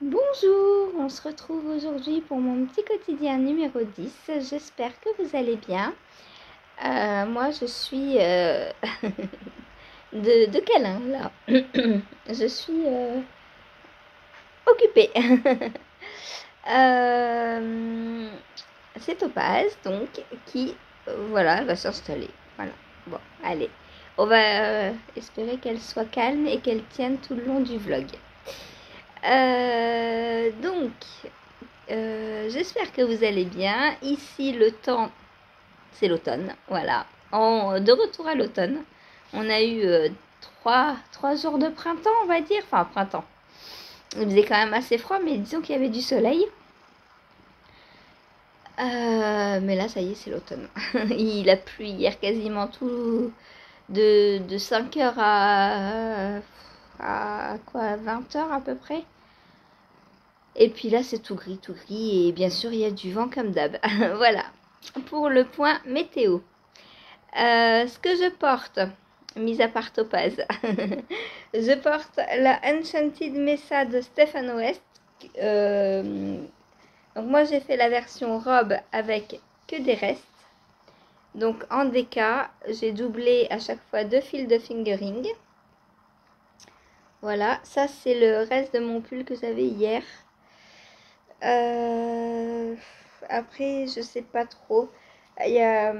Bonjour, on se retrouve aujourd'hui pour mon petit quotidien numéro 10. J'espère que vous allez bien. Moi, je suis de câlin là. Je suis occupée. Euh, c'est Topaz, donc, qui, voilà, va s'installer. Voilà. Bon, allez. On va espérer qu'elle soit calme et qu'elle tienne tout le long du vlog. Donc, j'espère que vous allez bien. Ici, le temps, c'est l'automne. Voilà. De retour à l'automne. On a eu trois jours de printemps, on va dire. Enfin, printemps. Il faisait quand même assez froid, mais disons qu'il y avait du soleil. Mais là, ça y est, c'est l'automne. Il a plu hier quasiment tout de 5h à quoi, 20h à peu près. Et puis là, c'est tout gris, et bien sûr, il y a du vent comme d'hab. Voilà, pour le point météo. Ce que je porte, mis à part Topaz, je porte la Enchanted Mesa de Stefan West. Donc moi, j'ai fait la version robe avec que des restes. Donc en DK, j'ai doublé à chaque fois 2 fils de fingering. Voilà, ça c'est le reste de mon pull que j'avais hier. Après, je sais pas trop. Il y a...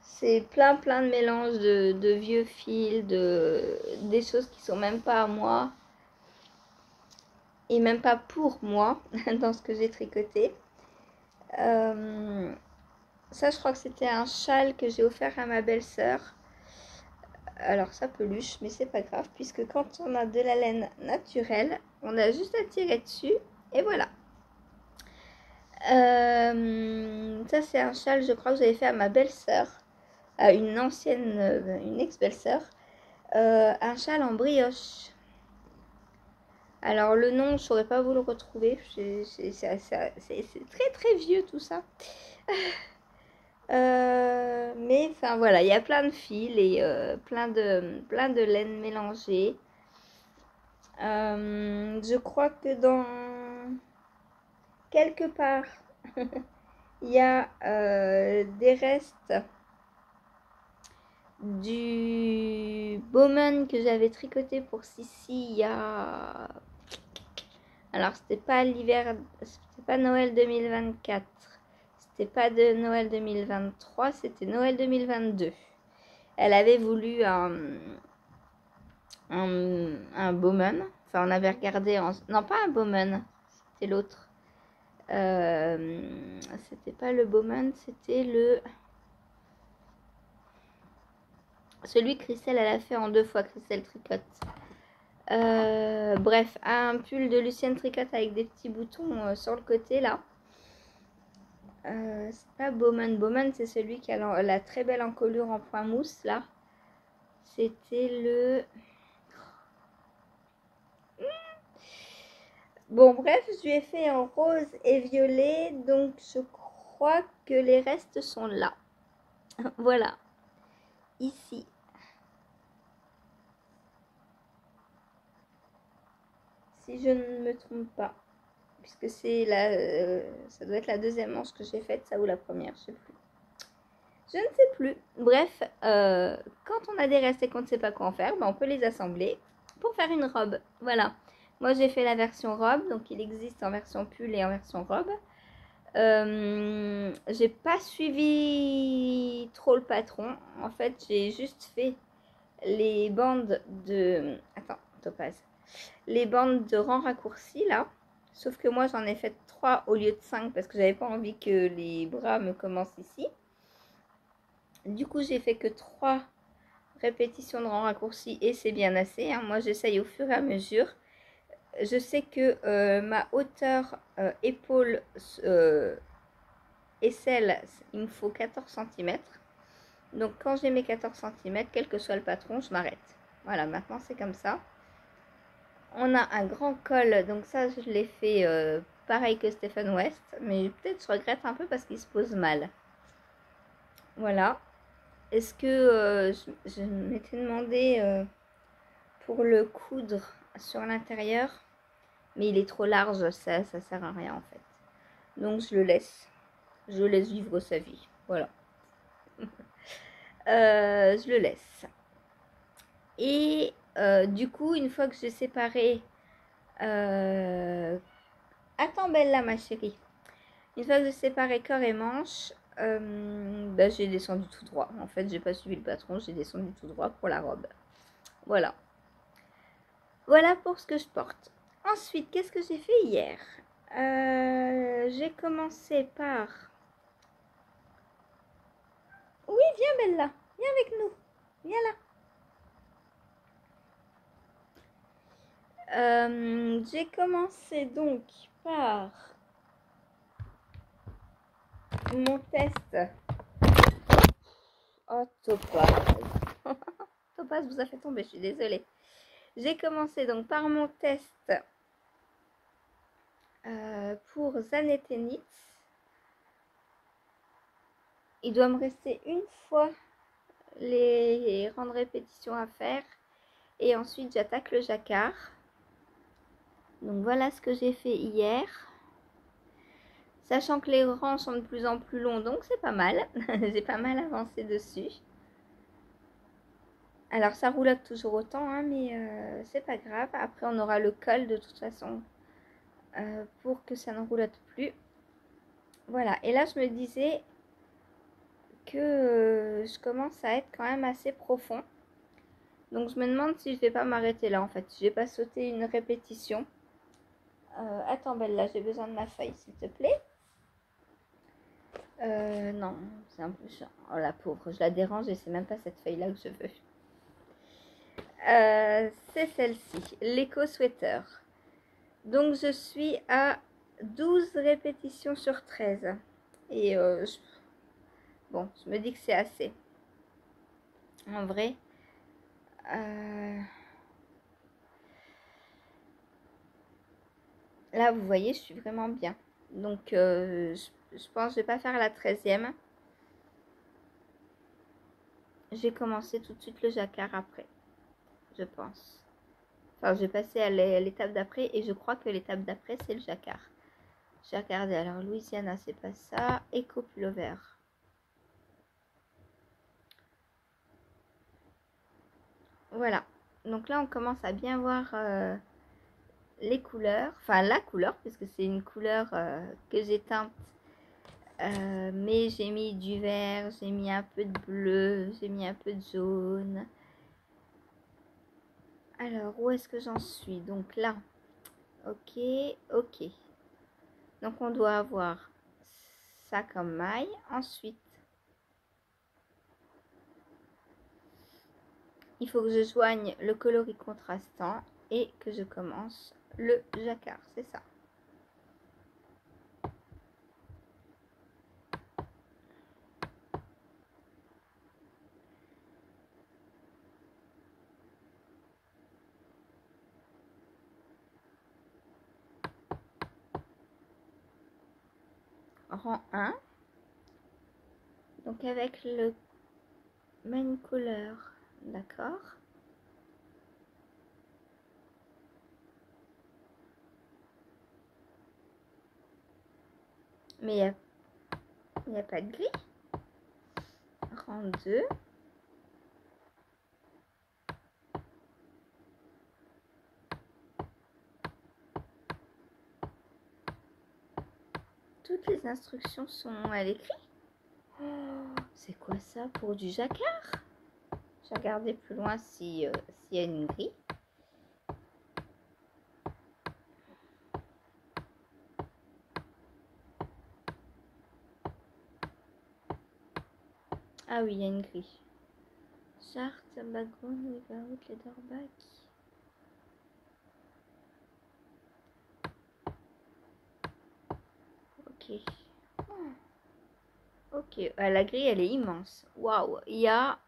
c'est plein de mélanges de vieux fils, des choses qui sont même pas à moi. Et même pas pour moi, dans ce que j'ai tricoté. Ça, je crois que c'était un châle que j'ai offert à ma belle-sœur. Alors, ça peluche, mais c'est pas grave, puisque quand on a de la laine naturelle, on a juste à tirer dessus, et voilà. Ça, c'est un châle, je crois, que j'avais fait à ma belle-sœur, à une ancienne, une ex-belle-sœur. Un châle en brioche. Alors, le nom, je ne saurais pas vous le retrouver. C'est très vieux tout ça. Mais enfin voilà, il y a plein de fils et plein de laine mélangée. Je crois que dans quelque part, il y a des restes du Bowman que j'avais tricoté pour Sissi il y a... Alors, c'était pas l'hiver, c'était pas Noël 2024, c'était pas de Noël 2023, c'était Noël 2022. Elle avait voulu un Bowman. Enfin, on avait regardé en... Non, pas un Bowman, c'était l'autre. C'était pas le Bowman, c'était le... Celui que Christelle, elle a fait en 2 fois, Christelle tricote. Bref, un pull de Lucienne tricote avec des petits boutons sur le côté, là. C'est pas Bowman. Bowman, c'est celui qui a la très belle encolure en point mousse, là. C'était le... Bon, bref, je lui ai fait en rose et violet, donc je crois que les restes sont là. Voilà, ici. Si je ne me trompe pas, puisque c'est ça doit être la deuxième manche que j'ai faite, ça ou la première, je sais plus. Je ne sais plus. Bref, quand on a des restes et qu'on ne sait pas quoi en faire, ben on peut les assembler pour faire une robe. Voilà. Moi, j'ai fait la version robe, donc il existe en version pull et en version robe. J'ai pas suivi trop le patron. En fait, j'ai juste fait les bandes de... Attends, Topaz. Les bandes de rang raccourci, là. Sauf que moi, j'en ai fait 3 au lieu de 5 parce que j'avais pas envie que les bras me commencent ici. Du coup, j'ai fait que 3 répétitions de rang raccourci et c'est bien assez. Hein. Moi, j'essaye au fur et à mesure. Je sais que ma hauteur épaule aisselle, il me faut 14 cm. Donc, quand j'ai mes 14 cm, quel que soit le patron, je m'arrête. Voilà, maintenant, c'est comme ça. On a un grand col, donc ça, je l'ai fait pareil que Stefan West. Mais peut-être je regrette un peu parce qu'il se pose mal. Voilà. Est-ce que je m'étais demandé pour le coudre sur l'intérieur. Mais il est trop large, ça sert à rien en fait. Donc je le laisse. Je laisse vivre sa vie. Voilà. Je le laisse. Et du coup, une fois que j'ai séparé... Attends Bella ma chérie. Une fois que j'ai séparé corps et manche, bah, j'ai descendu tout droit. En fait, j'ai pas suivi le patron, j'ai descendu tout droit pour la robe. Voilà. Voilà pour ce que je porte. Ensuite, qu'est-ce que j'ai fait hier? J'ai commencé par... Oui, viens Bella, viens avec nous. Viens là. J'ai commencé donc par mon test. Oh, Topaz. Topaz vous a fait tomber, je suis désolée. J'ai commencé donc par mon test pour Zanetenitz. Il doit me rester une fois les rangs de répétition à faire. Et ensuite, j'attaque le jacquard. Donc voilà ce que j'ai fait hier. Sachant que les rangs sont de plus en plus longs, donc c'est pas mal. J'ai pas mal avancé dessus. Alors ça roulotte toujours autant, hein, mais c'est pas grave. Après on aura le col de toute façon pour que ça ne roulotte plus. Voilà, et là je me disais que je commence à être quand même assez profond. Donc je me demande si je vais pas m'arrêter là en fait. Si je vais pas sauter une répétition. Attends Bella, j'ai besoin de ma feuille s'il te plaît. Non, c'est un peu chiant. Oh la pauvre, je la dérange et c'est même pas cette feuille là que je veux. C'est celle-ci, l'éco sweater. Donc je suis à 12 répétitions sur 13. Et bon, je me dis que c'est assez. En vrai. Là, vous voyez, je suis vraiment bien. Donc, je pense que je vais pas faire la 13e. J'ai commencé tout de suite le jacquard après. Je pense. Enfin, je vais passer à l'étape d'après. Et je crois que l'étape d'après, c'est le jacquard. J'ai regardé. Alors, Louisiana, c'est pas ça. Eco pullover. Voilà. Donc là, on commence à bien voir les couleurs. Enfin, la couleur, puisque c'est une couleur que j'ai teinte. Mais j'ai mis du vert, j'ai mis un peu de bleu, j'ai mis un peu de jaune. Alors, où est-ce que j'en suis? Donc là, ok, ok. Donc on doit avoir ça comme maille. Ensuite, il faut que je joigne le coloris contrastant et que je commence le jacquard, c'est ça. Rang 1. Donc avec le main color, d'accord. Mais il n'y a pas de gris. Rang 2. Toutes les instructions sont à l'écrit. Oh, c'est quoi ça pour du jacquard? J'ai regardé plus loin s'il y a une grille. Ah oui, il y a une grille. Charte, background, without, leatherback. Ok. Ok, la grille elle est immense. Waouh, il y a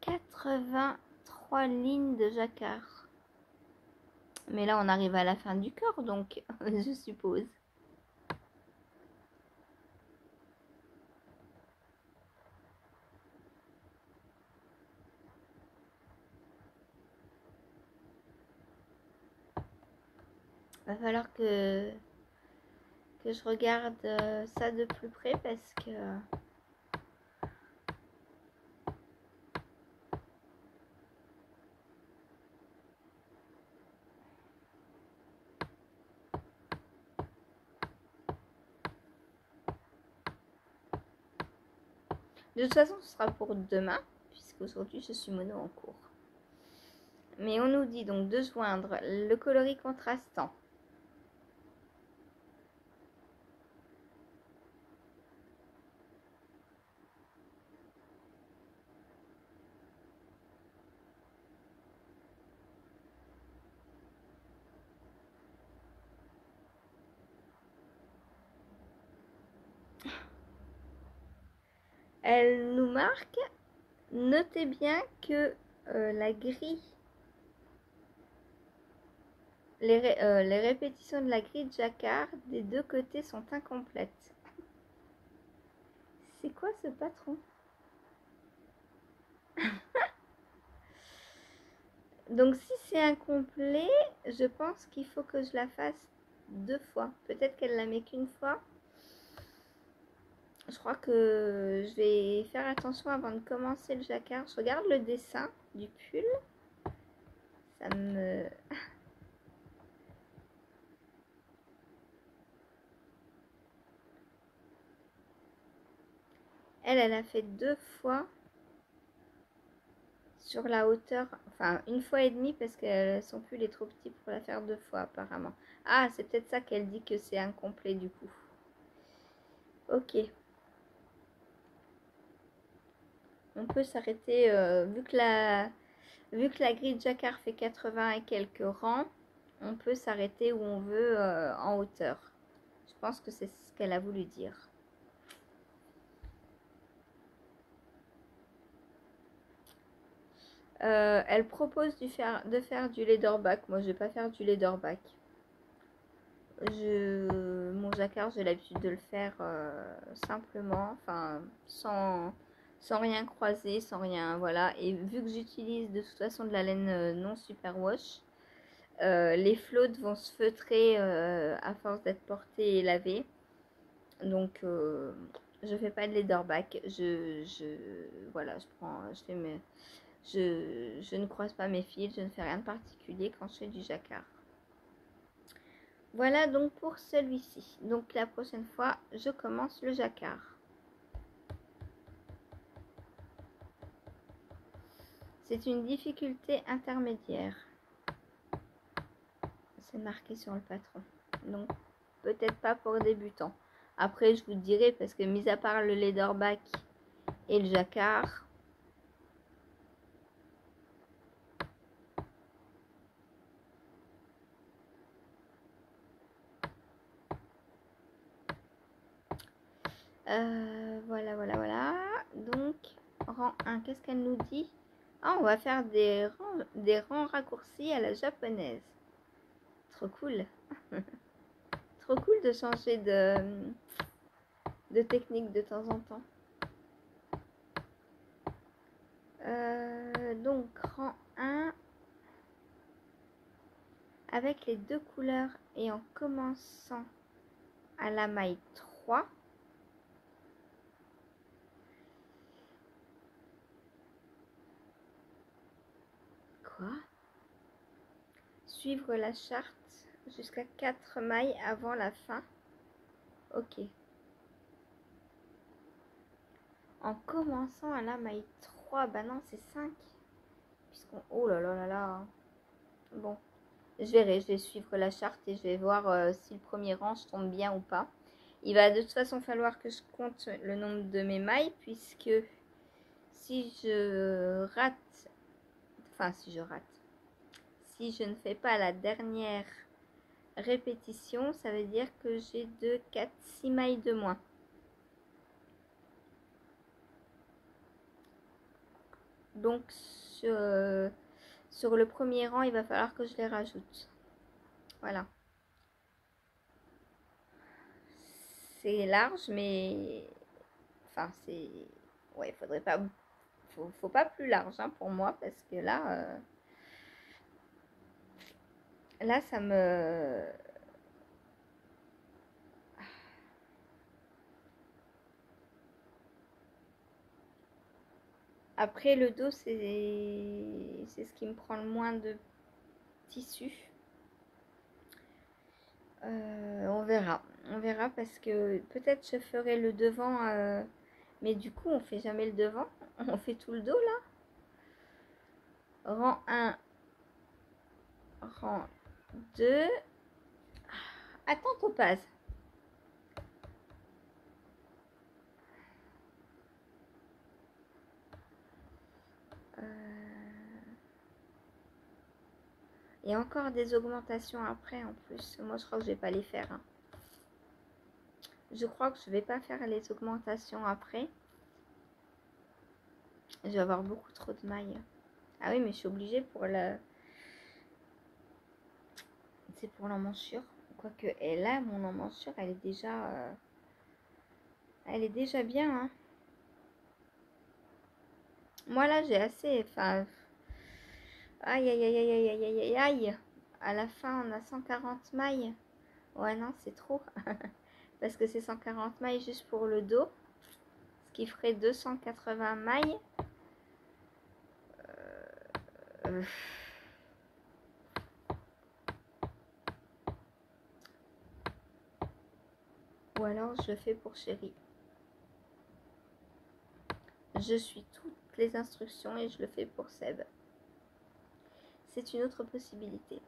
83 lignes de jacquard. Mais là on arrive à la fin du corps donc je suppose. Va falloir que je regarde ça de plus près parce que... De toute façon, ce sera pour demain, puisqu'aujourd'hui, je suis mono en cours. Mais on nous dit donc de joindre le coloris contrastant. Elle nous marque, notez bien que la grille, les répétitions de la grille de jacquard des deux côtés sont incomplètes. C'est quoi ce patron? Donc si c'est incomplet, je pense qu'il faut que je la fasse 2 fois. Peut-être qu'elle la met qu'une fois. Je crois que je vais faire attention avant de commencer le jacquard. Je regarde le dessin du pull. Ça me... Elle a fait 2 fois sur la hauteur, enfin 1,5 fois parce que son pull est trop petit pour la faire 2 fois apparemment. Ah, c'est peut-être ça qu'elle dit que c'est incomplet du coup. Ok. On peut s'arrêter, vu que la grille de jacquard fait 80 et quelques rangs, on peut s'arrêter où on veut en hauteur. Je pense que c'est ce qu'elle a voulu dire. Elle propose de faire du leatherback. Moi, je vais pas faire du leatherback. Mon jacquard, j'ai l'habitude de le faire simplement, enfin, sans rien croiser, sans rien, voilà. Et vu que j'utilise de toute façon de la laine non superwash, les flottes vont se feutrer à force d'être portées et lavées. Donc, je fais pas de leatherback. Voilà, je ne croise pas mes fils, je ne fais rien de particulier quand je fais du jacquard. Voilà donc pour celui-ci. Donc la prochaine fois, je commence le jacquard. C'est une difficulté intermédiaire. C'est marqué sur le patron. Donc peut-être pas pour débutants. Après je vous dirai parce que mis à part le leatherback et le jacquard, voilà. Donc rang 1, qu'est-ce qu'elle nous dit? Ah, on va faire des rangs raccourcis à la japonaise. Trop cool. Trop cool de changer de technique de temps en temps. Donc rang 1 avec les deux couleurs et en commençant à la maille 3. Quoi? Suivre la charte jusqu'à 4 mailles avant la fin. Ok. En commençant à la maille 3, bah non, c'est 5. Puisqu'on... Oh là là là là. Bon, je verrai, je vais suivre la charte et je vais voir si le premier rang je tombe bien ou pas. Il va de toute façon falloir que je compte le nombre de mes mailles puisque si je rate, si je ne fais pas la dernière répétition, ça veut dire que j'ai 2, 4, 6 mailles de moins. Donc sur le premier rang, il va falloir que je les rajoute. Voilà. C'est large, mais... Enfin, c'est... Ouais, faudrait pas... Faut pas plus large hein, pour moi, parce que là... Là, ça me... Après, le dos, c'est ce qui me prend le moins de tissu. On verra parce que peut-être je ferai le devant, mais du coup, on fait jamais le devant, on fait tout le dos là. Rang 1, rang 2. Attends, Topaz. Et encore des augmentations après en plus. Moi, je crois que je vais pas les faire. Hein. Je crois que je vais pas faire les augmentations après. Je vais avoir beaucoup trop de mailles. Ah oui, mais je suis obligée pour la... C'est pour l'emmanchure. Quoique, et là, mon emmanchure, elle est déjà... Elle est déjà bien. Hein. Moi, là, j'ai assez... Enfin... Aïe, aïe, aïe, aïe, aïe, aïe, aïe, aïe. À la fin, on a 140 mailles. Ouais, non, c'est trop. Parce que c'est 140 mailles juste pour le dos. Ce qui ferait 280 mailles. Ou alors je fais pour Chérie. Je suis toutes les instructions et je le fais pour Seb. C'est une autre possibilité.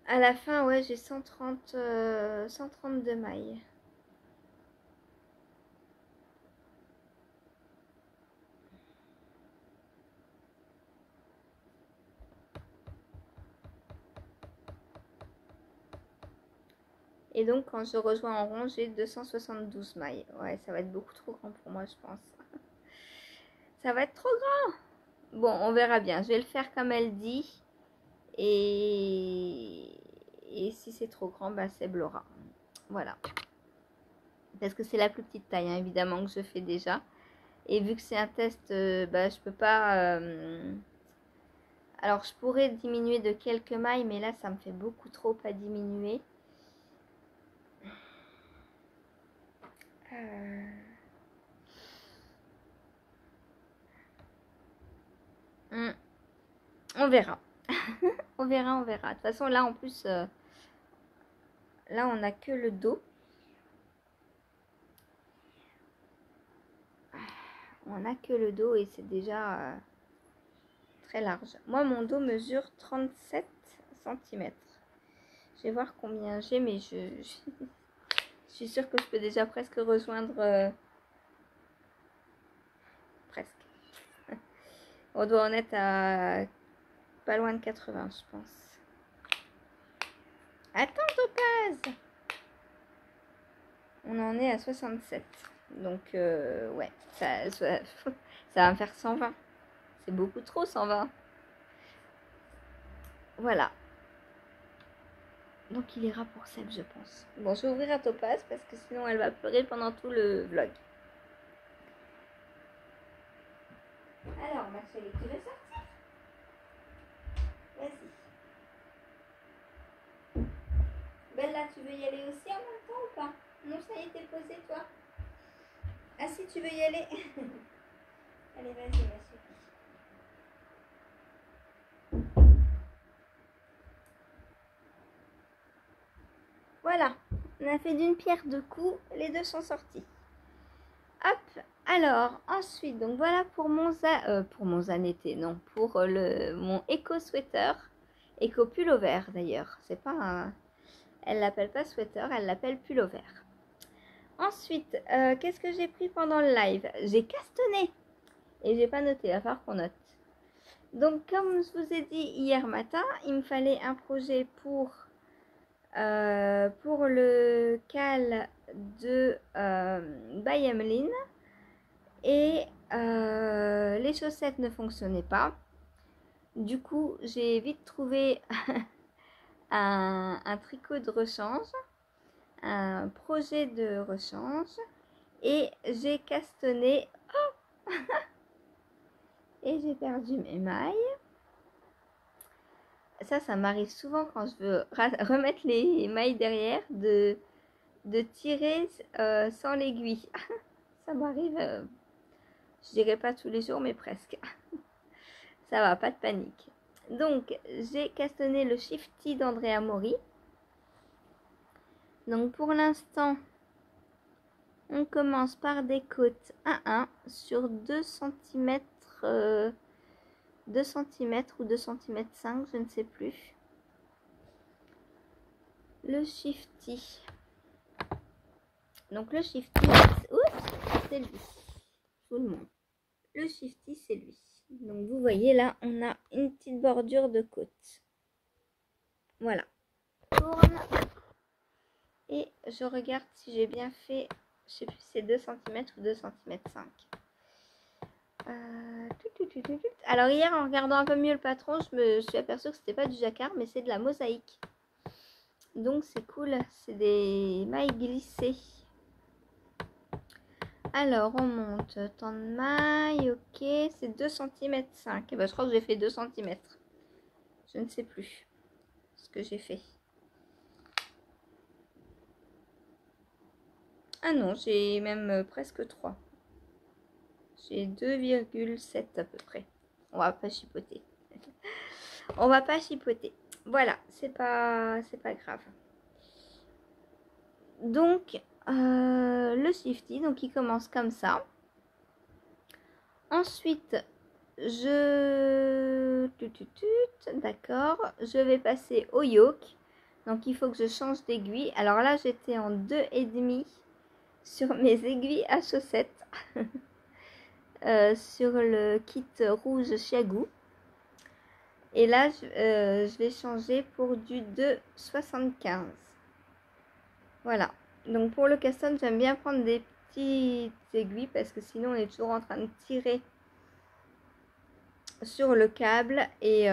À la fin, ouais, j'ai 132 mailles. Et donc, quand je rejoins en rond, j'ai 272 mailles. Ouais, ça va être beaucoup trop grand pour moi, je pense. Ça va être trop grand. Bon, on verra bien. Je vais le faire comme elle dit. Et si c'est trop grand, bah, c'est Blora. Voilà. Parce que c'est la plus petite taille, hein, évidemment, que je fais déjà. Et vu que c'est un test, bah, je peux pas... Alors, je pourrais diminuer de quelques mailles, mais là, ça me fait beaucoup trop à diminuer. On verra. On verra. De toute façon, là, en plus, là, on n'a que le dos. On n'a que le dos et c'est déjà très large. Moi, mon dos mesure 37 cm. Je vais voir combien j'ai, mais je suis sûre que je peux déjà presque rejoindre... presque. On doit en être à pas loin de 80, je pense. Attends, Topaz! On en est à 67. Donc, ouais, ça va me faire 120. C'est beaucoup trop, 120. Voilà. Donc, il ira pour Seb, je pense. Bon, je vais ouvrir à Topaz parce que sinon, elle va pleurer pendant tout le vlog. Alors, ma chérie, tu veux sortir? Vas-y. Bella, tu veux y aller aussi en même temps ou pas? Non, ça y est, t'es posé, toi? Ah si, tu veux y aller? Allez, vas-y, ma chérie. Voilà, on a fait d'une pierre deux coups, les deux sont sortis. Hop, alors ensuite, donc voilà pour mon zanetté, non, pour mon éco sweater, éco pullover d'ailleurs. C'est pas un, elle l'appelle pas sweater, elle l'appelle pullover. Ensuite, qu'est-ce que j'ai pris pendant le live? J'ai castané et j'ai pas noté, il va falloir qu'on note. Donc comme je vous ai dit hier matin, il me fallait un projet pour le cal de by Emeline et les chaussettes ne fonctionnaient pas. Du coup, j'ai vite trouvé un tricot de rechange, un projet de rechange et j'ai castanné. Oh et j'ai perdu mes mailles. Ça m'arrive souvent quand je veux remettre les mailles derrière de tirer sans l'aiguille. Ça m'arrive, je dirais pas tous les jours, mais presque. Ça va, pas de panique. Donc, j'ai cassonné le Shifty d'Andrea Mori. Donc, pour l'instant, on commence par des côtes 1-1 sur 2 cm, 2 cm ou 2 cm 5, je ne sais plus. Le Shifty. Donc, le Shifty, c'est lui. Je vous le montre. Le Shifty, c'est lui. Donc, vous voyez là, on a une petite bordure de côte. Voilà. Tourne. Et je regarde si j'ai bien fait, je sais plus si c'est 2 cm ou 2 cm 5. Alors hier, en regardant un peu mieux le patron, je me suis aperçue que c'était pas du jacquard, mais c'est de la mosaïque. Donc c'est cool, c'est des mailles glissées. Alors on monte, tant de mailles, ok, c'est 2 cm 5. Et ben, je crois que j'ai fait 2 cm. Je ne sais plus ce que j'ai fait. Ah non, j'ai même presque 3. J'ai 2,7 à peu près. On va pas chipoter. On va pas chipoter. Voilà, c'est pas grave. Donc, le Shifty, donc il commence comme ça. Ensuite, d'accord, je vais passer au yoke. Donc, il faut que je change d'aiguille. Alors là, j'étais en 2,5 sur mes aiguilles à chaussettes. Sur le kit rouge Chiagou. Et là, je vais changer pour du 2,75. Voilà. Donc pour le casson, j'aime bien prendre des petites aiguilles parce que sinon on est toujours en train de tirer sur le câble et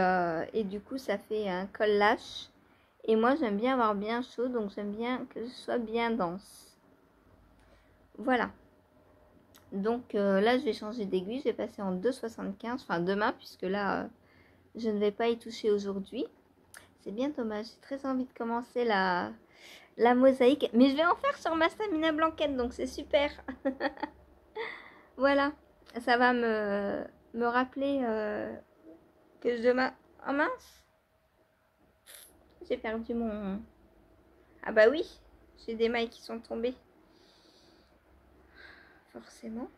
du coup ça fait un col lâche. Et moi j'aime bien avoir bien chaud, donc j'aime bien que ce soit bien dense. Voilà. Donc là je vais changer d'aiguille, je vais passer en 2,75, enfin demain puisque là je ne vais pas y toucher aujourd'hui. C'est bien dommage, j'ai très envie de commencer la mosaïque. Mais je vais en faire sur ma stamina blanquette, donc c'est super. Voilà, ça va me rappeler que demain... Oh mince, j'ai perdu mon... Ah bah oui, j'ai des mailles qui sont tombées. Forcément.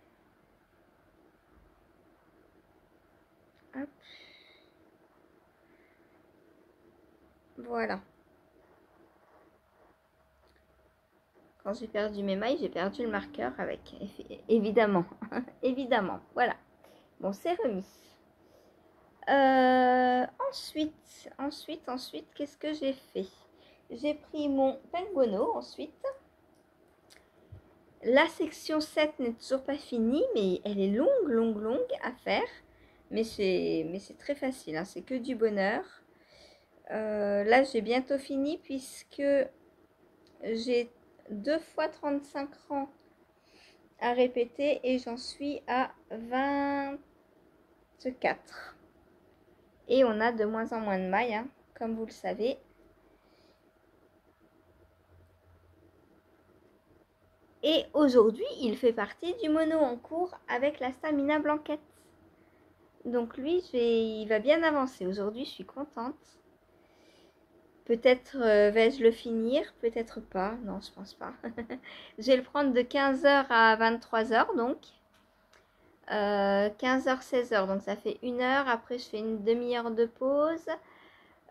Hop. Voilà. Quand j'ai perdu mes mailles, j'ai perdu le marqueur avec, évidemment. Évidemment, voilà. Bon, c'est remis. Ensuite, qu'est-ce que j'ai fait? J'ai pris mon Penguono ensuite. La section 7 n'est toujours pas finie, mais elle est longue à faire. Mais c'est très facile, hein, c'est que du bonheur. Là, j'ai bientôt fini puisque j'ai 2 fois 35 rangs à répéter et j'en suis à 24. Et on a de moins en moins de mailles, hein, comme vous le savez. Et aujourd'hui, il fait partie du mono en cours avec la stamina blanquette. Donc lui, il va bien avancer. Aujourd'hui, je suis contente. Peut-être vais-je le finir, peut-être pas. Non, je pense pas. Je vais le prendre de 15h à 23h, donc. 15h, 16h, donc ça fait 1 heure. Après, je fais une demi-heure de pause.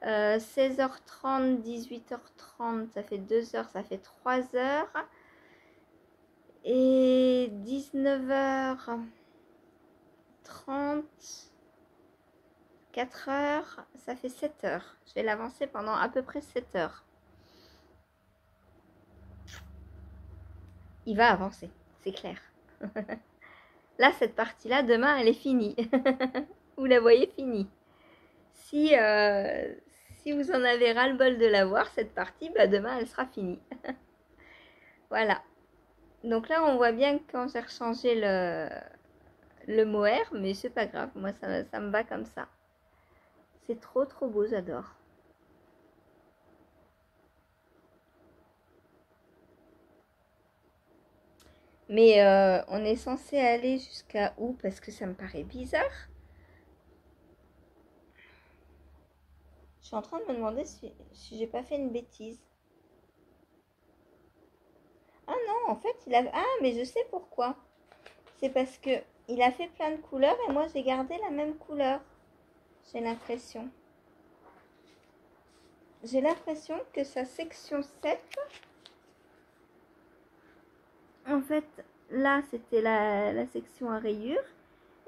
16h30, 18h30, ça fait 2 heures, ça fait 3 heures. Et 19h30, 4 heures, ça fait 7 heures. Je vais l'avancer pendant à peu près 7 heures. Il va avancer, c'est clair. Là, cette partie-là, demain, elle est finie. Vous la voyez finie. Si vous en avez ras-le-bol de la voir, cette partie, bah, demain, elle sera finie. Voilà. Donc là, on voit bien quand j'ai rechangé le mohair, mais c'est pas grave. Moi, ça me va comme ça. C'est trop beau, j'adore. Mais on est censé aller jusqu'à où? Parce que ça me paraît bizarre. Je suis en train de me demander si j'ai pas fait une bêtise. Ah non, en fait, il a... Ah, mais je sais pourquoi. C'est parce que il a fait plein de couleurs et moi, j'ai gardé la même couleur. J'ai l'impression. J'ai l'impression que sa section 7... En fait, là, c'était la section à rayures.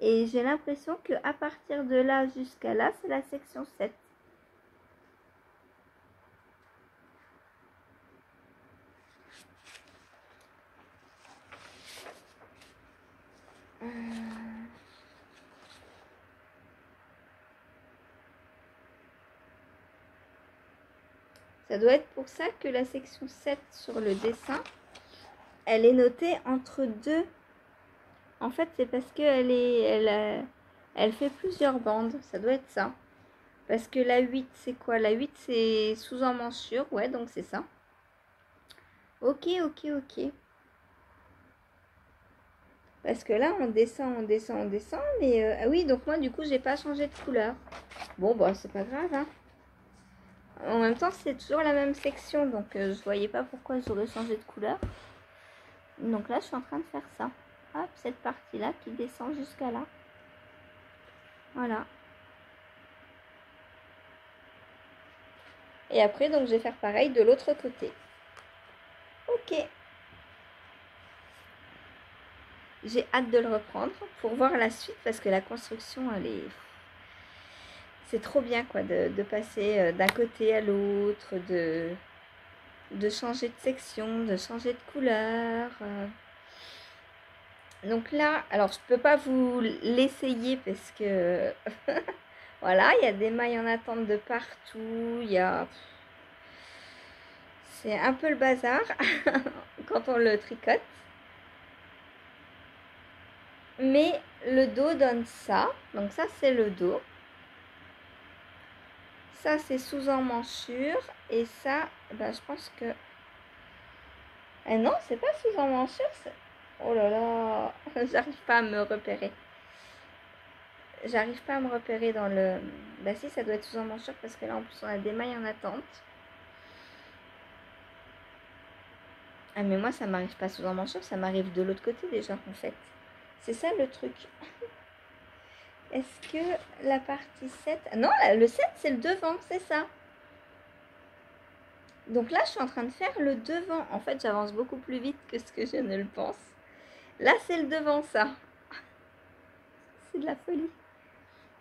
Et j'ai l'impression que à partir de là jusqu'à là, c'est la section 7. Ça doit être pour ça que la section 7 sur le dessin, elle est notée entre 2. En fait, c'est parce qu'elle elle fait plusieurs bandes. Ça doit être ça. Parce que la 8, c'est quoi? La 8, c'est sous emmanchure. Ouais, donc c'est ça. Ok, ok, ok. Parce que là, on descend, on descend, on descend. Mais ah oui, donc moi, du coup, j'ai pas changé de couleur. Bon, bah, c'est pas grave, hein. En même temps, c'est toujours la même section. Donc, je voyais pas pourquoi j'aurais changé de couleur. Donc là, je suis en train de faire ça. Hop, cette partie-là qui descend jusqu'à là. Voilà. Et après, donc, je vais faire pareil de l'autre côté. Ok. J'ai hâte de le reprendre pour voir la suite parce que la construction, elle est... C'est trop bien, quoi, de passer d'un côté à l'autre, de changer de section, de changer de couleur. Donc là, alors je peux pas vous l'essayer parce que... Voilà, il y a des mailles en attente de partout, il y a... C'est un peu le bazar quand on le tricote. Mais le dos donne ça. Donc ça, c'est le dos. Ça, c'est sous emmanchure. Et ça, ben, je pense que... Eh non, c'est pas sous emmanchure. Oh là là, j'arrive pas à me repérer. J'arrive pas à me repérer dans le... Bah si, ça doit être sous emmanchure parce que là, en plus, on a des mailles en attente. Ah, mais moi, ça m'arrive pas sous emmanchure. Ça m'arrive de l'autre côté déjà, en fait. C'est ça le truc. Est-ce que la partie 7... Non, le 7, c'est le devant, c'est ça. Donc là, je suis en train de faire le devant. En fait, j'avance beaucoup plus vite que ce que je ne le pense. Là, c'est le devant, ça. C'est de la folie.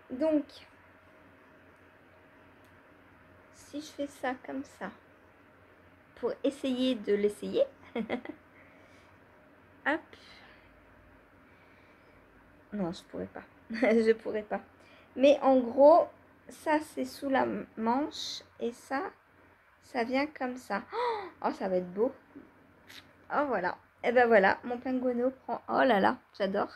Donc, si je fais ça comme ça, pour essayer de l'essayer, hop. Non, je pourrais pas. Je pourrais pas. Mais en gros, ça, c'est sous la manche. Et ça vient comme ça. Oh, ça va être beau. Oh, voilà. Et ben voilà, mon pingouino prend... Oh là là, j'adore.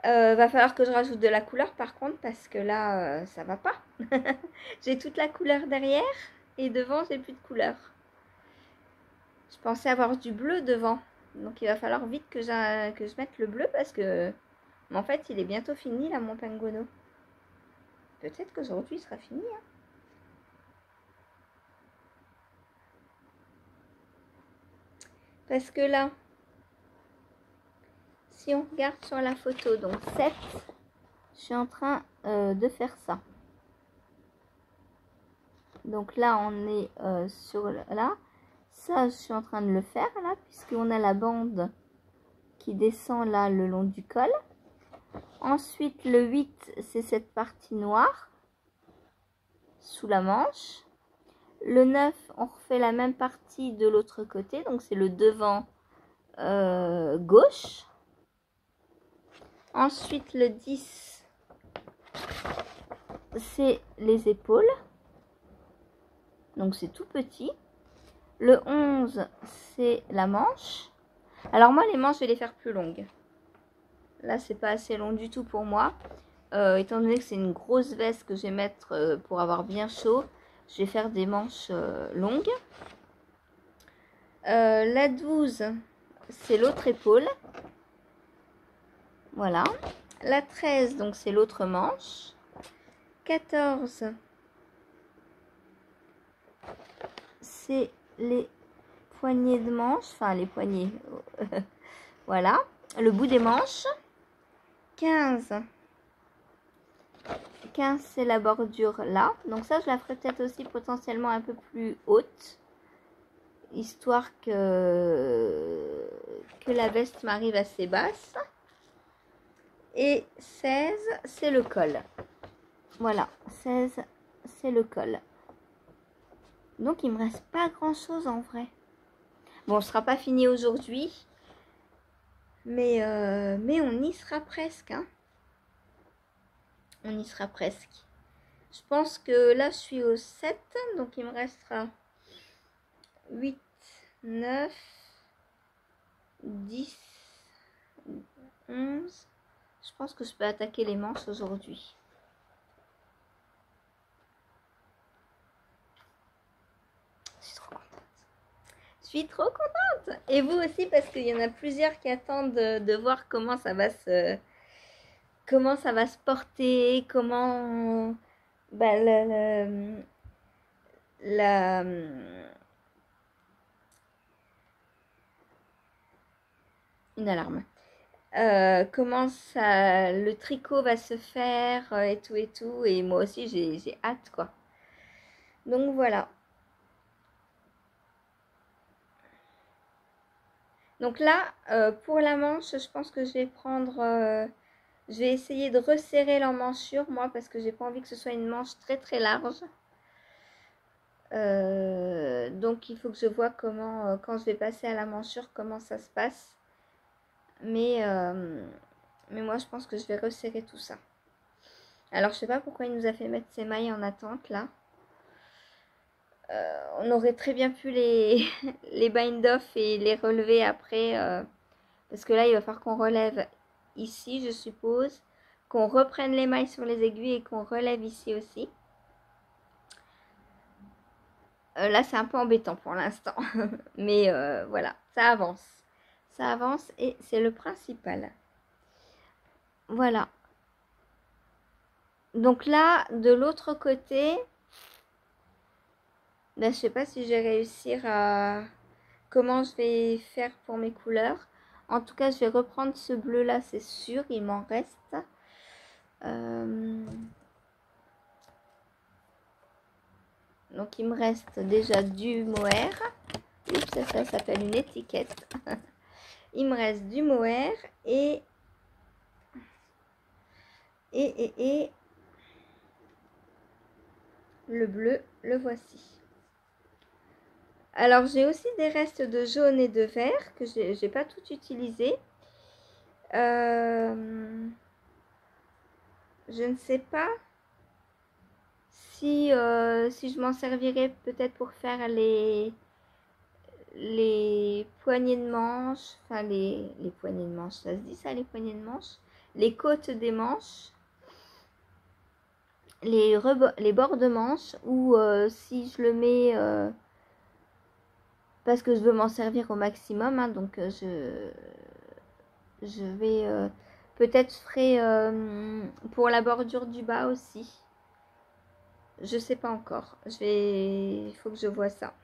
Va falloir que je rajoute de la couleur par contre parce que là, ça va pas. J'ai toute la couleur derrière et devant, j'ai plus de couleur. Je pensais avoir du bleu devant. Donc il va falloir vite que je mette le bleu parce que... Mais en fait, il est bientôt fini là, mon pingouino. Peut-être qu'aujourd'hui, il sera fini. Hein. Parce que là, si on regarde sur la photo, donc 7, je suis en train de faire ça. Donc là, on est sur là. Ça, je suis en train de le faire là, puisqu'on a la bande qui descend là le long du col. Ensuite, le 8, c'est cette partie noire sous la manche. Le 9, on refait la même partie de l'autre côté, donc c'est le devant gauche. Ensuite, le 10, c'est les épaules. Donc, c'est tout petit. Le 11, c'est la manche. Alors, moi, les manches, je vais les faire plus longues. Là, c'est pas assez long du tout pour moi. Étant donné que c'est une grosse veste que je vais mettre pour avoir bien chaud, je vais faire des manches longues. La 12, c'est l'autre épaule. Voilà. La 13, donc c'est l'autre manche. 14, c'est les poignées de manche, enfin les poignées, voilà, le bout des manches. 15, c'est la bordure là, donc ça je la ferai peut-être aussi potentiellement un peu plus haute, histoire que la veste m'arrive assez basse. Et 16, c'est le col. Voilà, 16, c'est le col. Donc il me reste pas grand chose en vrai. Bon, ce sera pas fini aujourd'hui, mais on y sera presque, hein. On y sera presque. Je pense que là je suis au 7, donc il me restera 8, 9, 10, 11. Je pense que je peux attaquer les manches aujourd'hui. Je suis trop contente. Je suis trop contente. Et vous aussi, parce qu'il y en a plusieurs qui attendent de voir comment ça va se porter, comment bah, la une alarme. Comment ça, le tricot va se faire et tout et tout. Et moi aussi, j'ai hâte, quoi. Donc voilà. Donc là, pour la manche, je pense que je vais prendre... je vais essayer de resserrer l'emmanchure, moi, parce que j'ai pas envie que ce soit une manche très très large. Donc il faut que je vois comment, quand je vais passer à la manchure, comment ça se passe. Mais moi, je pense que je vais resserrer tout ça. Alors, je sais pas pourquoi il nous a fait mettre ces mailles en attente, là. On aurait très bien pu les, les bind off et les relever après. Parce que là, il va falloir qu'on relève ici, je suppose. Qu'on reprenne les mailles sur les aiguilles et qu'on relève ici aussi. Là, c'est un peu embêtant pour l'instant. Mais voilà, ça avance. Ça avance et c'est le principal. Voilà. Donc là, de l'autre côté, ben, je sais pas si je vais réussir à... Comment je vais faire pour mes couleurs. En tout cas, je vais reprendre ce bleu là, c'est sûr, il m'en reste. Donc il me reste déjà du mohair. Oups, ça s'appelle une étiquette. Il me reste du mohair et le bleu, le voici. Alors j'ai aussi des restes de jaune et de vert que j'ai pas tout utilisé. Je ne sais pas si je m'en servirais peut-être pour faire les poignées de manches, enfin les poignées de manches, ça se dit ça, les poignées de manches, les côtes des manches, les bords de manches, ou si je le mets parce que je veux m'en servir au maximum, hein, donc je vais peut-être ferai pour la bordure du bas aussi. Je sais pas encore. Il faut que je vois ça.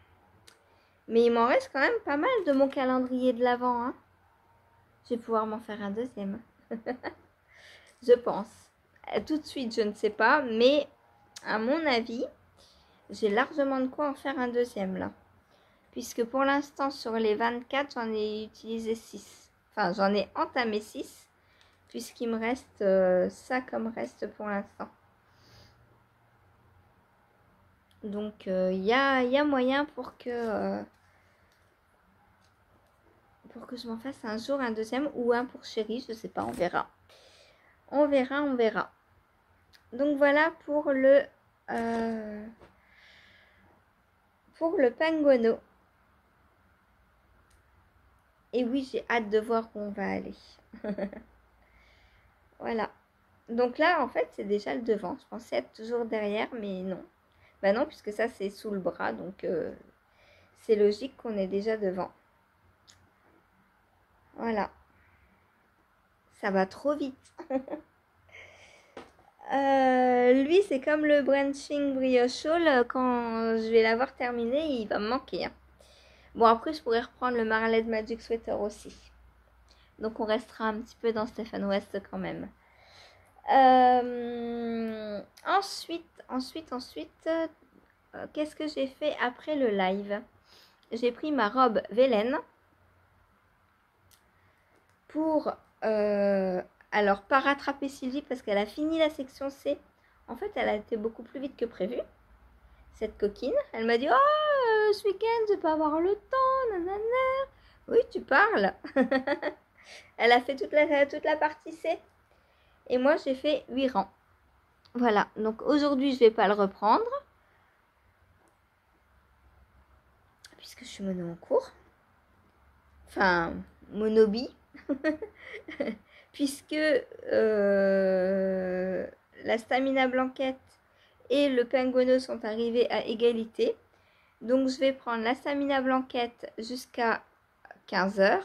Mais il m'en reste quand même pas mal de mon calendrier de l'Avent, hein. Je vais pouvoir m'en faire un deuxième. Je pense. Tout de suite, je ne sais pas. Mais à mon avis, j'ai largement de quoi en faire un deuxième là. Puisque pour l'instant, sur les 24, j'en ai utilisé 6. Enfin, j'en ai entamé 6. Puisqu'il me reste ça comme reste pour l'instant. Donc, il y a moyen pour que je m'en fasse un jour un deuxième ou un pour Chérie, je sais pas, on verra. On verra, on verra. Donc voilà pour le Penguono. Et oui, j'ai hâte de voir où on va aller. Voilà. Donc là, en fait, c'est déjà le devant. Je pensais être toujours derrière, mais non. Bah non, puisque ça, c'est sous le bras. Donc, c'est logique qu'on est déjà devant. Voilà. Ça va trop vite. Lui, c'est comme le branching brioche chaud. Quand je vais l'avoir terminé, il va me manquer. Hein. Bon, après, je pourrais reprendre le Marlette Magic Sweater aussi. Donc, on restera un petit peu dans Stephen West quand même. Ensuite, qu'est-ce que j'ai fait après le live? J'ai pris ma robe Vélène pour... alors, pas rattraper Sylvie parce qu'elle a fini la section C. En fait, elle a été beaucoup plus vite que prévu. Cette coquine, elle m'a dit « Oh, ce week-end, je vais pas avoir le temps, nanana. » Oui, tu parles. Elle a fait toute la partie C. Et moi, j'ai fait 8 rangs. Voilà, donc aujourd'hui, je vais pas le reprendre. Puisque je suis mono en cours. Enfin, monobi. Puisque la stamina blanquette et le penguino sont arrivés à égalité. Donc, je vais prendre la stamina blanquette jusqu'à 15h.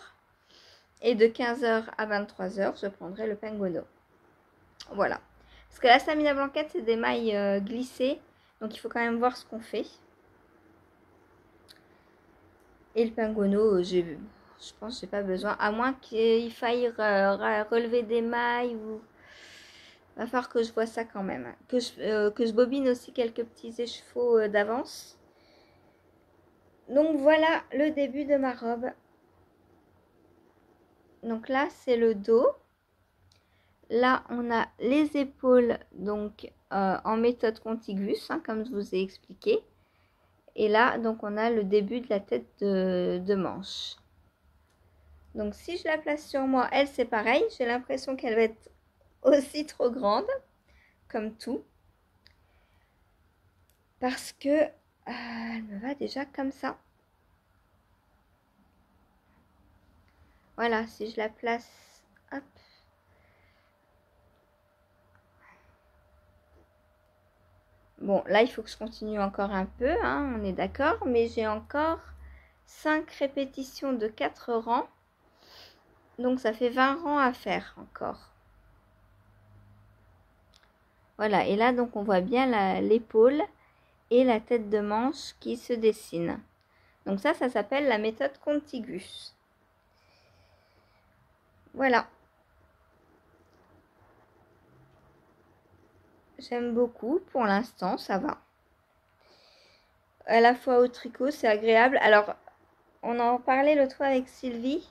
Et de 15h à 23h, je prendrai le penguino. Voilà. Parce que la stamina blanquette, c'est des mailles glissées. Donc, il faut quand même voir ce qu'on fait. Et le penguino, je pense que j'ai pas besoin. À moins qu'il faille relever des mailles ou... Va falloir que je vois ça quand même. Que je bobine aussi quelques petits écheveaux d'avance. Donc voilà le début de ma robe. Donc là, c'est le dos. Là, on a les épaules, donc en méthode contiguës, hein, comme je vous ai expliqué. Et là, donc on a le début de la tête de manche. Donc si je la place sur moi, elle c'est pareil. J'ai l'impression qu'elle va être aussi trop grande, comme tout. Parce que elle me va déjà comme ça. Voilà, si je la place, hop. Bon, là, il faut que je continue encore un peu, hein, on est d'accord. Mais j'ai encore 5 répétitions de 4 rangs. Donc, ça fait 20 rangs à faire encore. Voilà, et là, donc, on voit bien l'épaule et la tête de manche qui se dessinent. Donc ça s'appelle la méthode contiguës. Voilà. J'aime beaucoup, pour l'instant, ça va. À la fois au tricot, c'est agréable. Alors, on en parlait l'autre fois avec Sylvie.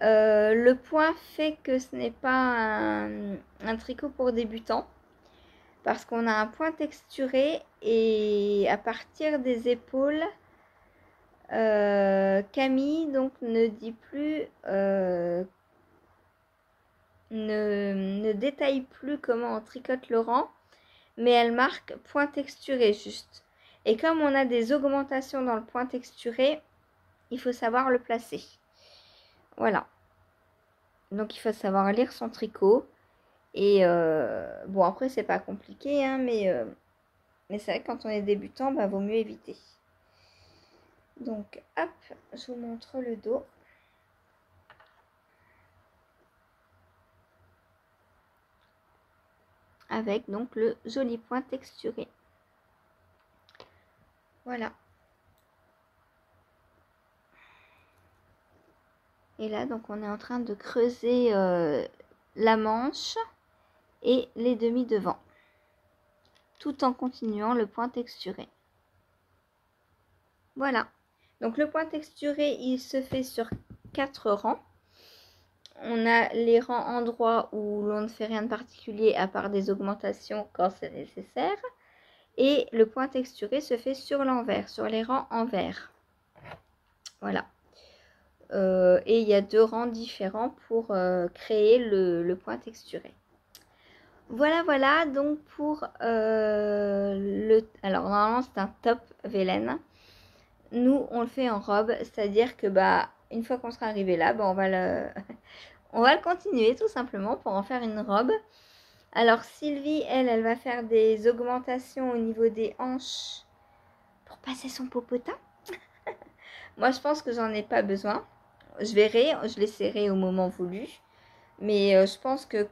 Le point fait que ce n'est pas un tricot pour débutants. Parce qu'on a un point texturé et à partir des épaules, Camille donc ne dit plus, ne détaille plus comment on tricote le rang, mais elle marque point texturé juste. Et comme on a des augmentations dans le point texturé, il faut savoir le placer. Voilà. Donc il faut savoir lire son tricot. Et bon, après c'est pas compliqué, hein, mais c'est vrai que quand on est débutant, bah, vaut mieux éviter. Donc hop, je vous montre le dos. Avec donc le joli point texturé. Voilà. Et là, donc, on est en train de creuser la manche et les demi devant, tout en continuant le point texturé. Voilà. Donc, le point texturé, il se fait sur 4 rangs. On a les rangs endroits où l'on ne fait rien de particulier à part des augmentations quand c'est nécessaire. Et le point texturé se fait sur l'envers, sur les rangs envers. Voilà. Et il y a 2 rangs différents pour créer le point texturé. Voilà, donc pour alors normalement c'est un top Vélène. Nous on le fait en robe, c'est-à-dire que bah une fois qu'on sera arrivé là, bah, on va le continuer tout simplement pour en faire une robe. Alors Sylvie, elle va faire des augmentations au niveau des hanches pour passer son popotin. Moi je pense que j'en ai pas besoin. Je verrai, je l'essaierai au moment voulu. Mais je pense que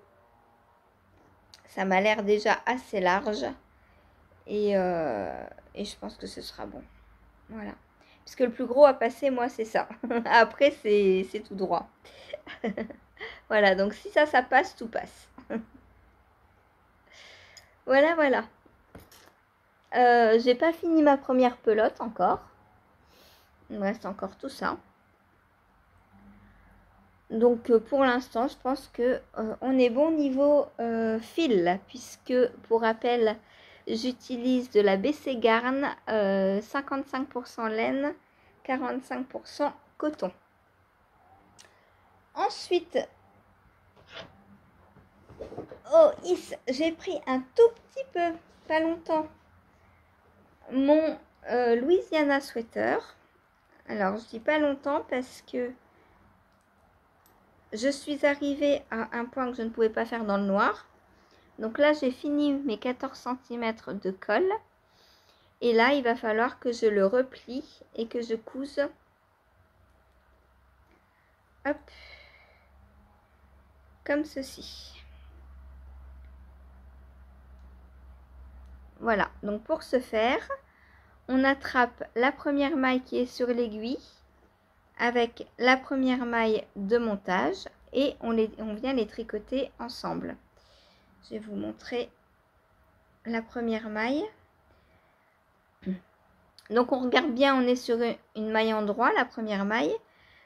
ça m'a l'air déjà assez large. Et je pense que ce sera bon. Voilà. Parce que le plus gros à passer, moi, c'est ça. Après, c'est tout droit. Voilà, donc si ça passe, tout passe. Voilà, voilà. J'ai pas fini ma première pelote encore. Il me reste encore tout ça. Donc pour l'instant, je pense que on est bon niveau fil, puisque pour rappel, j'utilise de la BC Garn, 55% laine, 45% coton. Ensuite, j'ai pris un tout petit peu, pas longtemps, mon Louisiana Sweater. Alors je dis pas longtemps parce que je suis arrivée à un point que je ne pouvais pas faire dans le noir. Donc là, j'ai fini mes 14 cm de colle. Et là, il va falloir que je le replie et que je couse. Hop. Comme ceci. Voilà. Donc pour ce faire, on attrape la première maille qui est sur l'aiguille avec la première maille de montage et on vient les tricoter ensemble. Je vais vous montrer la première maille. Donc on regarde bien, on est sur une maille en droit, la première maille.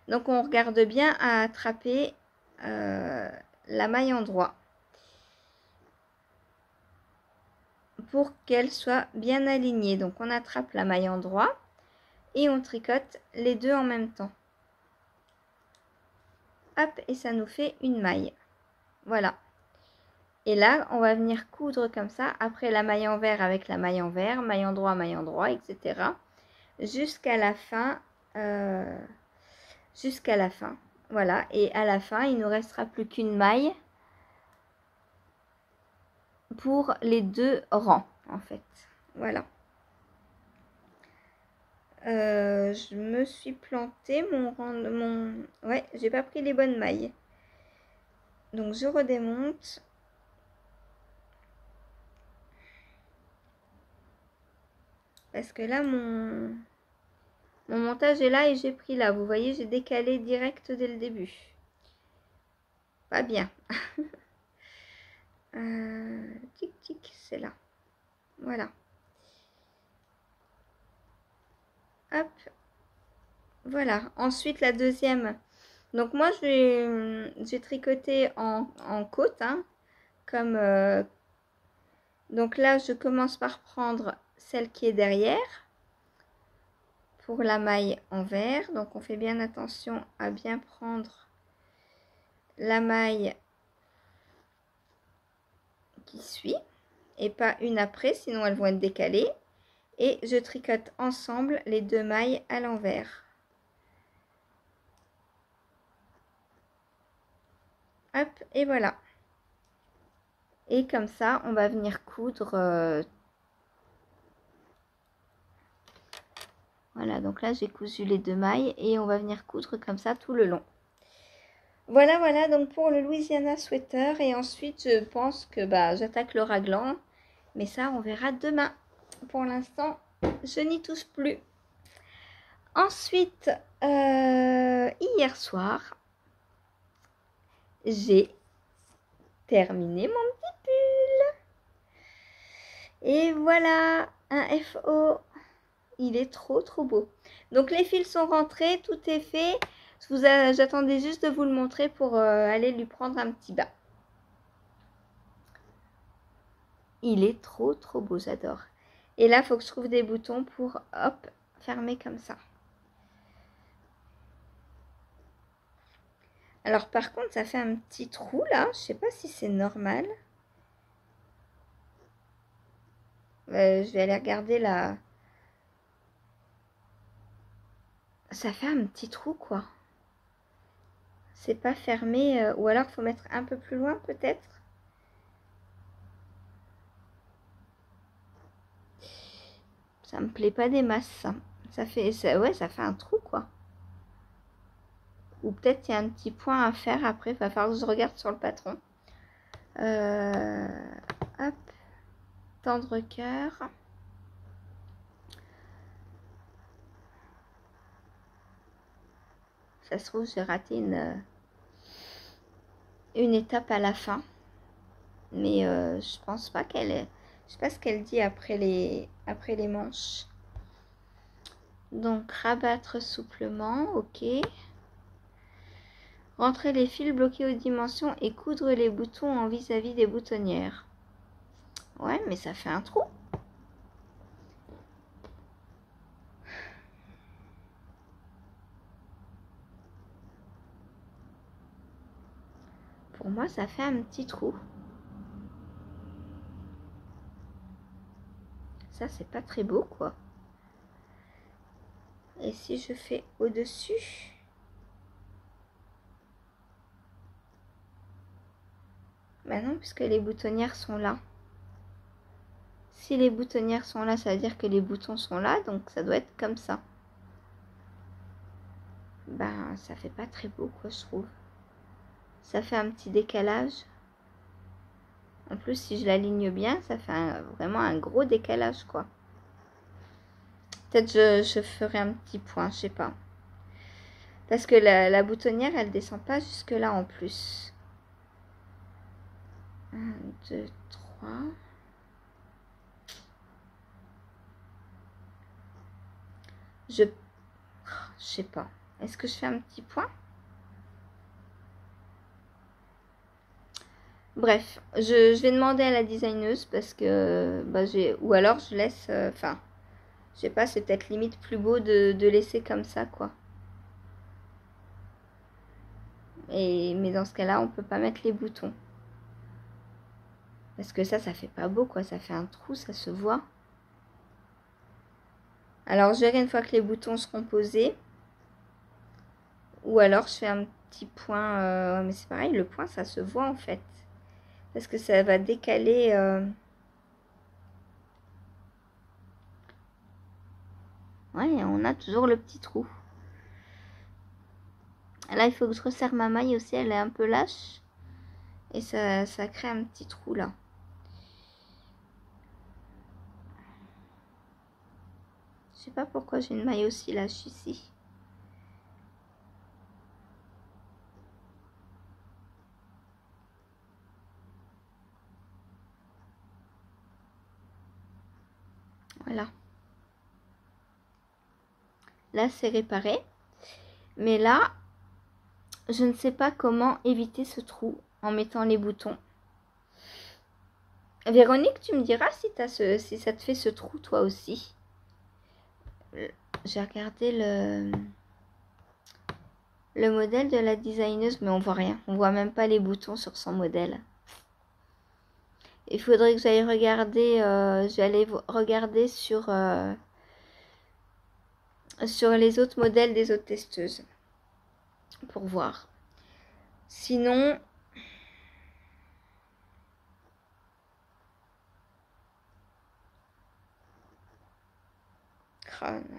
Donc on regarde bien à attraper la maille en droit pour qu'elle soit bien alignée. Donc on attrape la maille en droit et on tricote les deux en même temps. Hop, et ça nous fait une maille. Voilà. Et là, on va venir coudre comme ça, après la maille envers avec la maille envers, maille en droit, etc. Jusqu'à la fin. Jusqu'à la fin. Voilà. Et à la fin, il ne nous restera plus qu'une maille pour les deux rangs, en fait. Voilà. Je me suis plantée, ouais, j'ai pas pris les bonnes mailles. Donc je redémonte. Parce que là, mon montage est là et j'ai pris là. Vous voyez, j'ai décalé direct dès le début. Pas bien. Tic tic, c'est là. Voilà. Hop. Voilà. Ensuite, la deuxième. Donc moi, j'ai tricoté en côte. Hein, comme... donc là, je commence par prendre celle qui est derrière. Pour la maille envers. Donc on fait bien attention à bien prendre la maille qui suit. Et pas une après, sinon elles vont être décalées. Et je tricote ensemble les deux mailles à l'envers. Hop, et voilà. Et comme ça, on va venir coudre. Voilà, donc là, j'ai cousu les deux mailles et on va venir coudre comme ça tout le long. Voilà, voilà, donc pour le Louisiana Sweater. Et ensuite, je pense que j'attaque le raglan. Mais ça, on verra demain. Pour l'instant, je n'y touche plus. Ensuite, hier soir, j'ai terminé mon petit pull. Et voilà, un FO. Il est trop beau. Donc les fils sont rentrés, tout est fait. J'attendais juste de vous le montrer pour aller lui prendre un petit bas. Il est trop beau, j'adore. Et là, il faut que je trouve des boutons pour, hop, fermer comme ça. Alors par contre, ça fait un petit trou là. Je sais pas si c'est normal. Je vais aller regarder là. Ça fait un petit trou quoi. C'est pas fermé. Ou alors, il faut mettre un peu plus loin peut-être. Ça me plaît pas des masses ça. Ouais, ça fait un trou quoi. Ou peut-être il y a un petit point à faire après. Il va falloir que je regarde sur le patron. Hop. Tendre cœur. Ça se trouve, j'ai raté une étape à la fin. Mais je pense pas qu'elle est... Je sais pas ce qu'elle dit après les manches. Donc, rabattre souplement, ok. Rentrer les fils bloqués aux dimensions et coudre les boutons en vis-à-vis des boutonnières. Ouais, mais ça fait un trou. Pour moi, ça fait un petit trou. Ça, c'est pas très beau, quoi. Et si je fais au-dessus? Bah non, puisque les boutonnières sont là. Si les boutonnières sont là, ça veut dire que les boutons sont là, donc ça doit être comme ça. Ben, ça fait pas très beau, quoi, je trouve. Ça fait un petit décalage. En plus, si je l'aligne bien, ça fait vraiment un gros décalage, quoi. Peut-être je ferai un petit point, je sais pas. Parce que la boutonnière, elle descend pas jusque là en plus. 1, 2, 3. Je sais pas. Est-ce que je fais un petit point? Bref, je vais demander à la designeuse parce que bah, ou alors je laisse, enfin, je sais pas, c'est peut-être limite plus beau de laisser comme ça, quoi. Mais dans ce cas-là, on peut pas mettre les boutons. Parce que ça fait pas beau, quoi. Ça fait un trou, ça se voit. Alors, je verrai une fois que les boutons seront posés. Ou alors, je fais un petit point. Mais c'est pareil, le point, ça se voit, en fait. Parce que ça va décaler... Ouais, on a toujours le petit trou. Là, il faut que je resserre ma maille aussi. Elle est un peu lâche. Et ça crée un petit trou, là. Je sais pas pourquoi j'ai une maille aussi lâche ici. Voilà. Là, c'est réparé. Mais là, je ne sais pas comment éviter ce trou en mettant les boutons. Véronique, tu me diras si ça te fait ce trou toi aussi. J'ai regardé le modèle de la designeuse, mais on voit rien. On voit même pas les boutons sur son modèle. Il faudrait que j'aille regarder, regarder sur les autres modèles des autres testeuses pour voir. Sinon,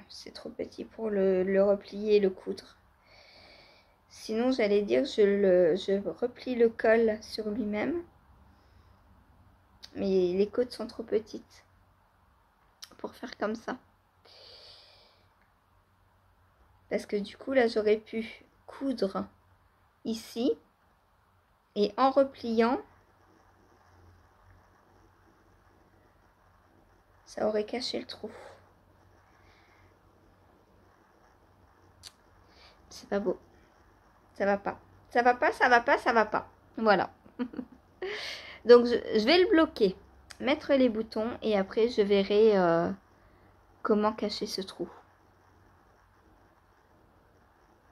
c'est trop petit pour le replier et le coudre. Sinon, j'allais dire, je replie le col sur lui-même. Mais les côtes sont trop petites pour faire comme ça. Parce que du coup, là, j'aurais pu coudre ici. Et en repliant, ça aurait caché le trou. C'est pas beau. Ça va pas. Ça va pas, ça va pas, ça va pas. Voilà. Donc, je vais le bloquer. Mettre les boutons et après, je verrai comment cacher ce trou.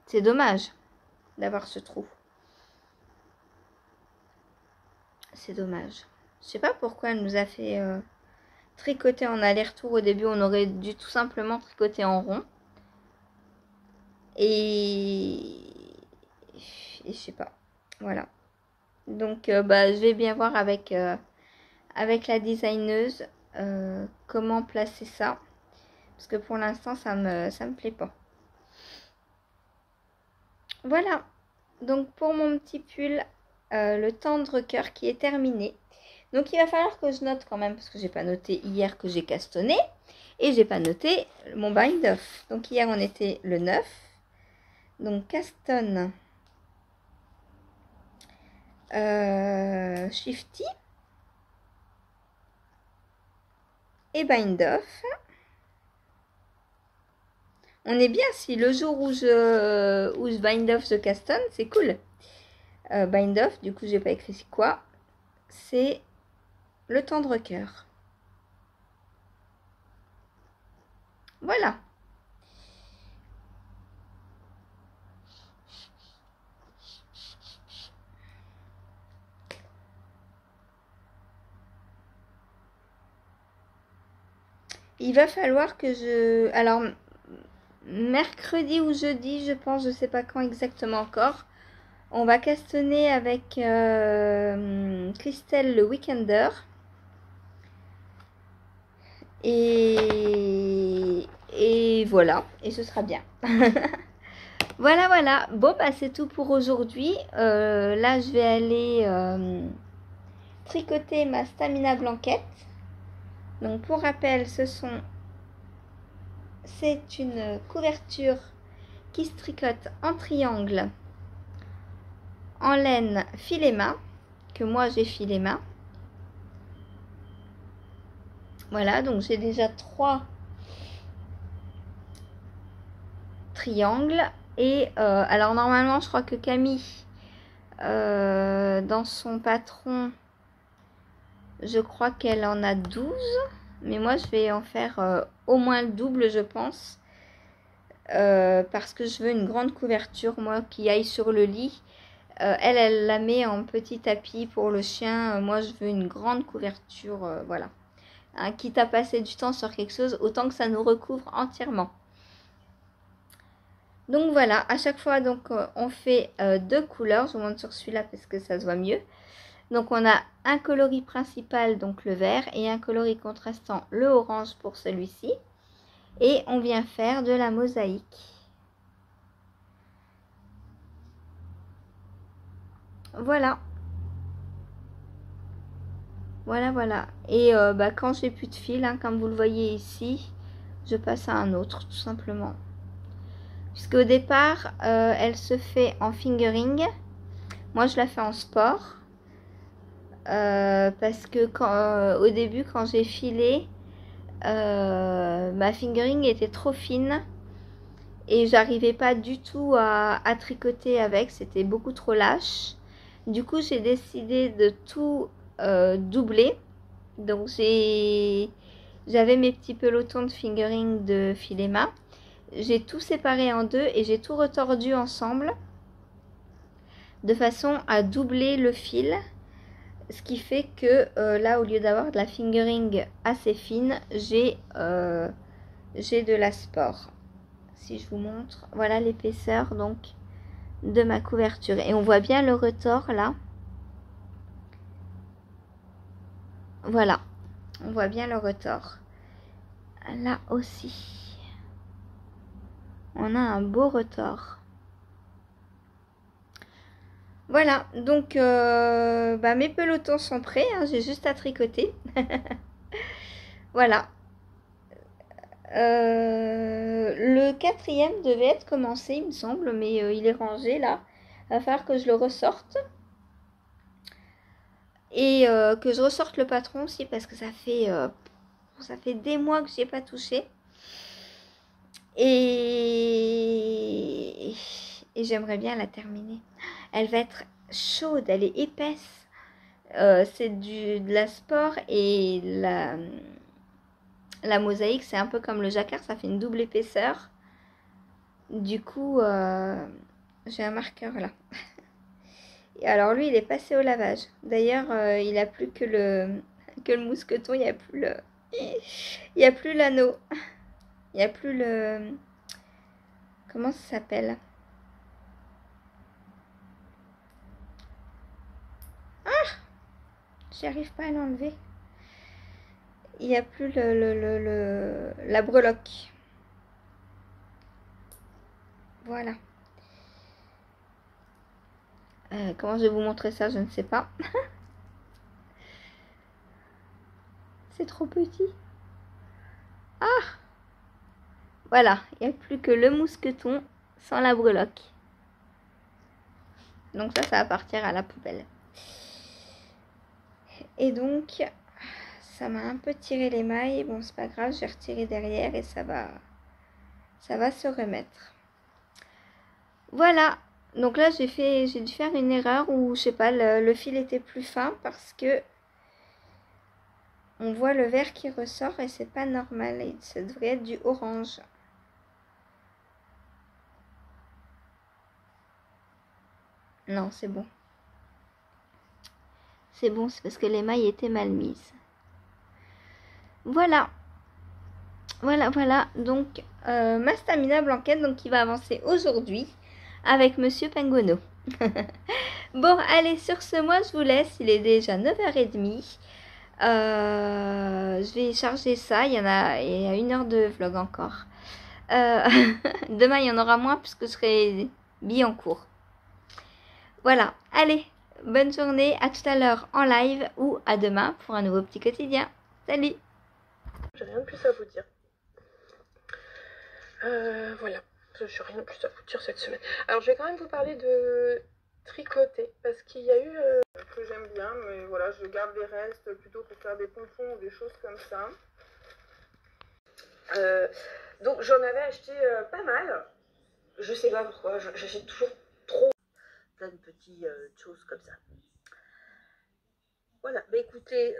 C'est dommage d'avoir ce trou. C'est dommage. Je sais pas pourquoi elle nous a fait tricoter en aller-retour. Au début, on aurait dû tout simplement tricoter en rond. Et je sais pas. Voilà. Donc, bah, je vais bien voir avec la designeuse comment placer ça. Parce que pour l'instant, ça me plaît pas. Voilà, donc pour mon petit pull, le tendre cœur qui est terminé. Donc il va falloir que je note quand même, parce que j'ai pas noté hier que j'ai castonné. Et j'ai pas noté mon bind off. Donc hier on était le 9. Donc caston. Shifty. Et bind off. On est bien si le jour où je bind off je castonne, c'est cool. Bind off, du coup j'ai pas écrit c'est quoi. C'est le tendre cœur. Voilà. Il va falloir que je... Alors, mercredi ou jeudi, je pense, je sais pas quand exactement encore. On va castonner avec Christelle le Weekender. Et voilà, et ce sera bien. Voilà, voilà. Bon, bah c'est tout pour aujourd'hui. Là, je vais aller tricoter ma stamina blanquette. Donc, pour rappel, c'est une couverture qui se tricote en triangle, en laine filet main, que moi j'ai filet main. Voilà, donc j'ai déjà 3 triangles. Et alors normalement, je crois que Camille, dans son patron, je crois qu'elle en a 12. Mais moi, je vais en faire au moins le double, je pense. Parce que je veux une grande couverture, moi, qui aille sur le lit. Elle la met en petit tapis pour le chien. Moi, je veux une grande couverture, voilà. Hein, quitte à passer du temps sur quelque chose, autant que ça nous recouvre entièrement. Donc voilà, à chaque fois, donc, on fait 2 couleurs. Je vous montre sur celui-là parce que ça se voit mieux. Donc on a un coloris principal, donc le vert, et un coloris contrastant, le orange pour celui-ci. Et on vient faire de la mosaïque. Voilà. Voilà, voilà. Et bah, quand j'ai plus de fil, hein, comme vous le voyez ici, je passe à un autre, tout simplement. Puisqu'au départ, elle se fait en fingering. Moi, je la fais en sport. Parce que au début, quand j'ai filé, ma fingering était trop fine. Et j'arrivais pas du tout à tricoter avec. C'était beaucoup trop lâche. Du coup, j'ai décidé de tout doubler. Donc, j'avais mes petits pelotons de fingering de filet main. J'ai tout séparé en deux et j'ai tout retordu ensemble de façon à doubler le fil, ce qui fait que là, au lieu d'avoir de la fingering assez fine, j'ai de la sport. Si je vous montre, voilà l'épaisseur donc de ma couverture et on voit bien le retors là. Voilà, on voit bien le retors là aussi. On a un beau retors. Voilà, donc bah, mes pelotons sont prêts, hein, j'ai juste à tricoter. Voilà. Le 4e devait être commencé, il me semble, mais il est rangé là. Il va falloir que je le ressorte. Et que je ressorte le patron aussi parce que ça fait des mois que je n'y ai pas touché. Et j'aimerais bien la terminer. Elle va être chaude, elle est épaisse. C'est de la sport et la mosaïque, c'est un peu comme le jacquard, ça fait une double épaisseur. Du coup, j'ai un marqueur là. Et alors lui, il est passé au lavage. D'ailleurs, il n'a plus que le mousqueton, il n'y a plus il n'y a plus l'anneau. Il n'y a plus le... Comment ça s'appelle? Ah! J'y arrive pas à l'enlever. Il n'y a plus la breloque. Voilà. Comment je vais vous montrer ça, je ne sais pas. C'est trop petit. Ah! Voilà, il n'y a plus que le mousqueton sans la breloque. Donc ça va partir à la poubelle. Et donc, ça m'a un peu tiré les mailles. Bon, c'est pas grave, je vais retirer derrière et ça va se remettre. Voilà. Donc là, j'ai dû faire une erreur où, je sais pas, le fil était plus fin parce que on voit le vert qui ressort et c'est pas normal. Et ça devrait être du orange. Non, c'est bon. C'est bon, c'est parce que les mailles étaient mal mises. Voilà. Voilà. Donc, ma stamina blanquette, donc qui va avancer aujourd'hui avec Monsieur Pengono. Bon, allez, sur ce, moi, je vous laisse. Il est déjà 9h30. Je vais charger ça. Il y a 1 heure de vlog encore. Demain, il y en aura moins puisque je serai en cours. Voilà, allez, bonne journée, à tout à l'heure en live ou à demain pour un nouveau petit quotidien. Salut! J'ai rien de plus à vous dire. Voilà, j'ai rien de plus à vous dire cette semaine. Alors je vais quand même vous parler de tricoter parce qu'il y a eu que j'aime bien, mais voilà, je garde les restes plutôt pour faire des pompons ou des choses comme ça. Donc j'en avais acheté pas mal. Je sais pas pourquoi, j'achète toujours trop plein de petites choses comme ça. Voilà, bah écoutez,